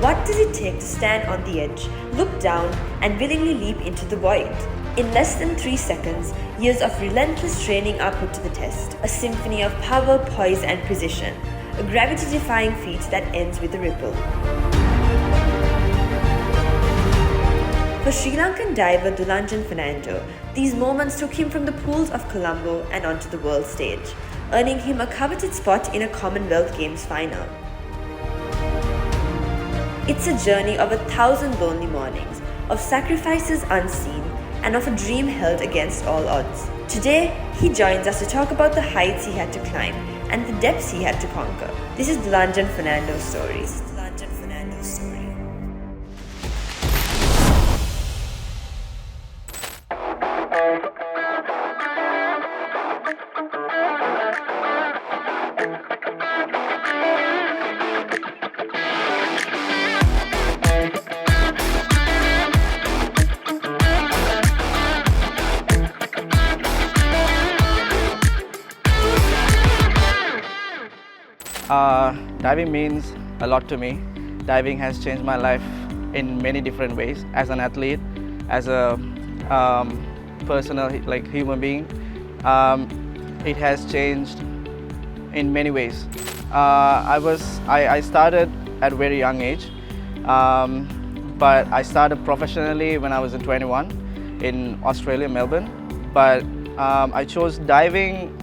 what does it take to stand on the edge, look down, and willingly leap into the void? In less than 3 seconds, years of relentless training are put to the test. A symphony of power, poise, and precision. A gravity-defying feat that ends with a ripple. For Sri Lankan diver Dulanjan Fernando, these moments took him from the pools of Colombo and onto the world stage, earning him a coveted spot in a Commonwealth Games final. It's a journey of 1,000 lonely mornings, of sacrifices unseen, and of a dream held against all odds. Today, he joins us to talk about the heights he had to climb and the depths he had to conquer. This is Dulanjan Fernando's story. Diving means a lot to me. Diving has changed my life in many different ways. As an athlete, as a personal human being, it has changed in many ways. I started at a very young age, but I started professionally when I was 21 in Australia, Melbourne. But I chose diving.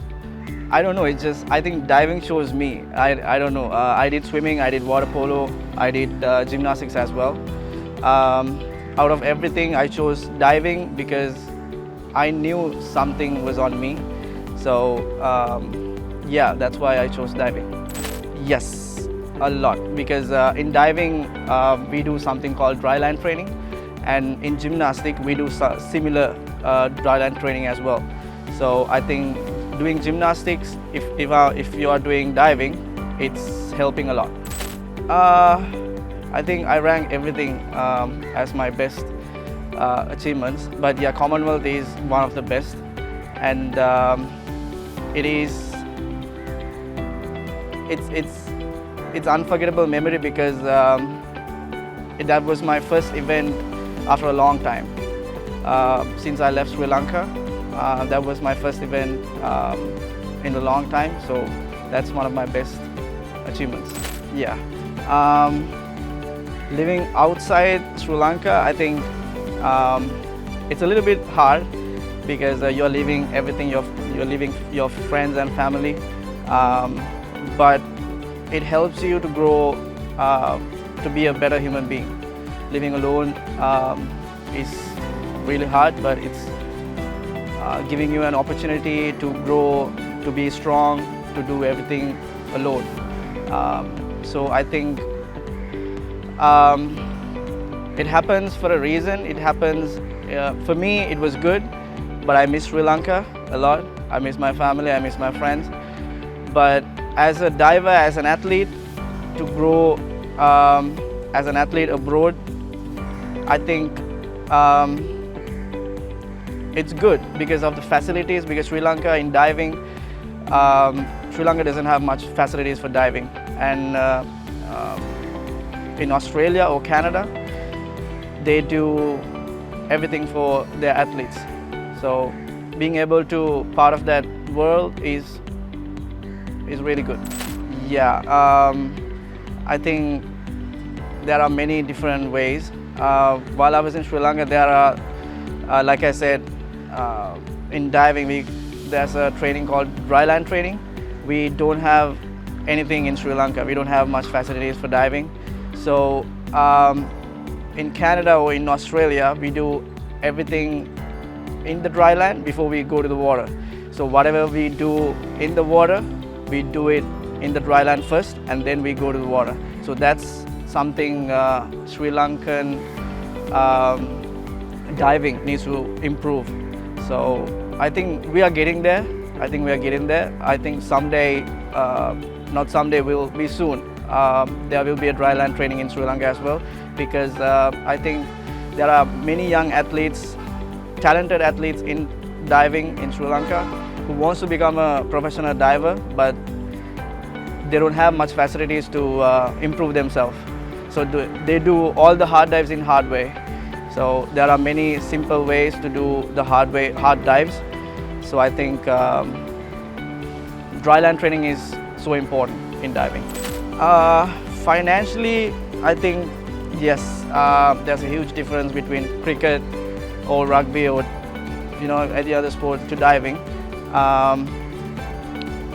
I don't know, I think diving chose me. I don't know. I did swimming, I did water polo, I did gymnastics as well. Out of everything, I chose diving because I knew something was on me. So yeah, that's why I chose diving. Yes, a lot, because in diving, we do something called dryland training. And in gymnastics, we do similar dryland training as well. So I think doing gymnastics, if you are doing diving, it's helping a lot. I think I rank everything as my best achievements, but yeah, Commonwealth is one of the best, and it's unforgettable memory because that was my first event after a long time. Since I left Sri Lanka, that was my first event in a long time, so that's one of my best achievements. Yeah. Living outside Sri Lanka, I think it's a little bit hard because you're leaving everything, you're leaving your friends and family, but it helps you to grow, to be a better human being. Living alone is really hard, but it's giving you an opportunity to grow, to be strong, to do everything alone. So I think it happens for a reason. It happens, for me it was good, but I miss Sri Lanka a lot. I miss my family, I miss my friends. But as a diver, as an athlete, to grow as an athlete abroad, I think it's good because of the facilities, because Sri Lanka in diving, Sri Lanka doesn't have much facilities for diving. And in Australia or Canada, they do everything for their athletes. So being able to part of that world is really good. Yeah, I think there are many different ways. While I was in Sri Lanka, there are, like I said, in diving, there's a training called dryland training. We don't have anything in Sri Lanka. We don't have much facilities for diving. So in Canada or in Australia, we do everything in the dryland before we go to the water. So whatever we do in the water, we do it in the dryland first, and then we go to the water. So that's something Sri Lankan diving needs to improve. So I think we are getting there. I think someday, not someday, will be soon. There will be a dryland training in Sri Lanka as well, because I think there are many young athletes, talented athletes in diving in Sri Lanka who wants to become a professional diver, but they don't have much facilities to improve themselves. So they do all the hard dives in hard way. So there are many simple ways to do the hard dives. So I think dryland training is so important in diving. Financially, I think yes, there's a huge difference between cricket or rugby or any other sport to diving.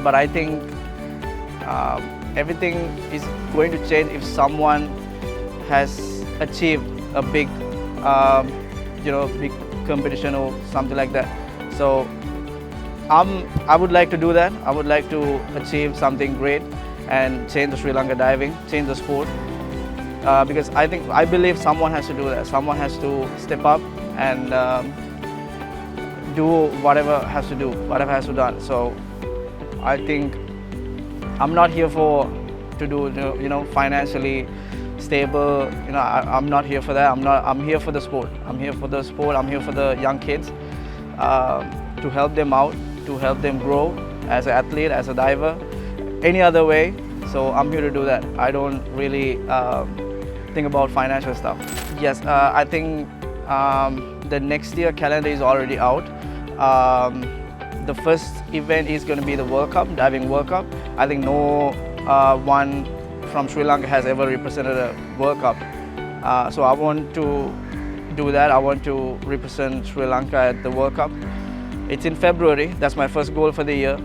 But I think everything is going to change if someone has achieved a big big competition or something like that. So I would like to do that. I would like to achieve something great and change the Sri Lanka diving, change the sport. Because I believe someone has to do that. Someone has to step up and do whatever has to be done. So I think I'm not here to do financially stable. I'm not here for that. I'm here for the sport. I'm here for the young kids, to help them out, to help them grow as an athlete, as a diver, any other way. So I'm here to do that. I don't really think about financial stuff. Yes, I think the next year calendar is already out. The first event is going to be the World Cup, Diving World Cup. I think no one from Sri Lanka has ever represented a World Cup. So I want to do that. I want to represent Sri Lanka at the World Cup. It's in February. That's my first goal for the year.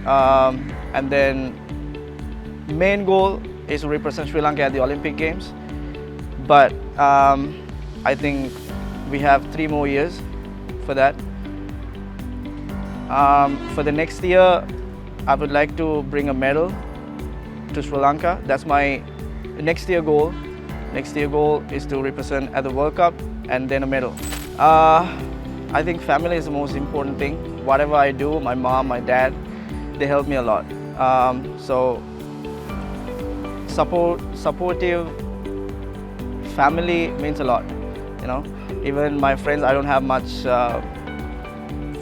And then main goal is to represent Sri Lanka at the Olympic Games. But I think we have 3 more years for that. For the next year, I would like to bring a medal to Sri Lanka. That's my next year goal. Next year goal is to represent at the World Cup and then a medal. I think family is the most important thing. Whatever I do, my mom, my dad, they help me a lot. So supportive family means a lot. Even my friends, I don't have much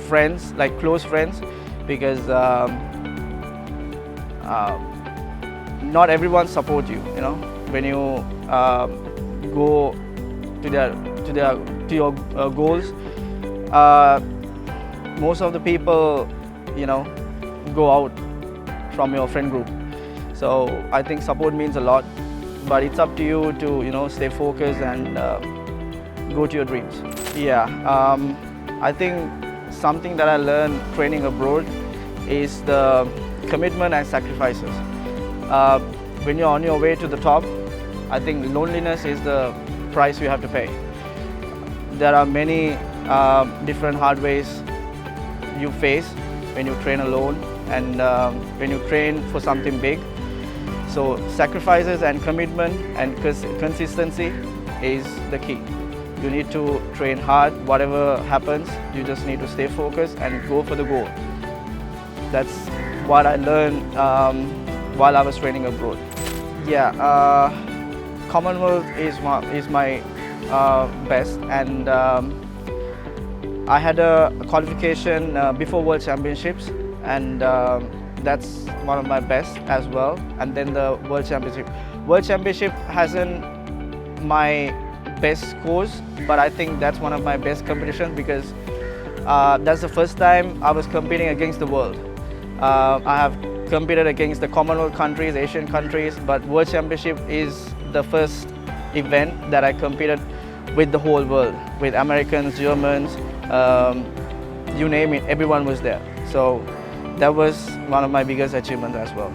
friends, like close friends, because not everyone supports you. When you go to your goals, most of the people go out from your friend group. So I think support means a lot, but it's up to you to stay focused and go to your dreams. Yeah, I think something that I learned training abroad is the commitment and sacrifices. When you're on your way to the top, I think loneliness is the price you have to pay. There are many different hard ways you face when you train alone and when you train for something big. So sacrifices and commitment and consistency is the key. You need to train hard. Whatever happens, you just need to stay focused and go for the goal. That's what I learned while I was training abroad. Yeah, Commonwealth is my best, and I had a qualification before World Championships, and that's one of my best as well. And then the World Championship. World Championship hasn't my best scores, but I think that's one of my best competitions because that's the first time I was competing against the world. I have competed against the Commonwealth countries, Asian countries, but World Championship is the first event that I competed with the whole world, with Americans, Germans, you name it, everyone was there. So that was one of my biggest achievements as well.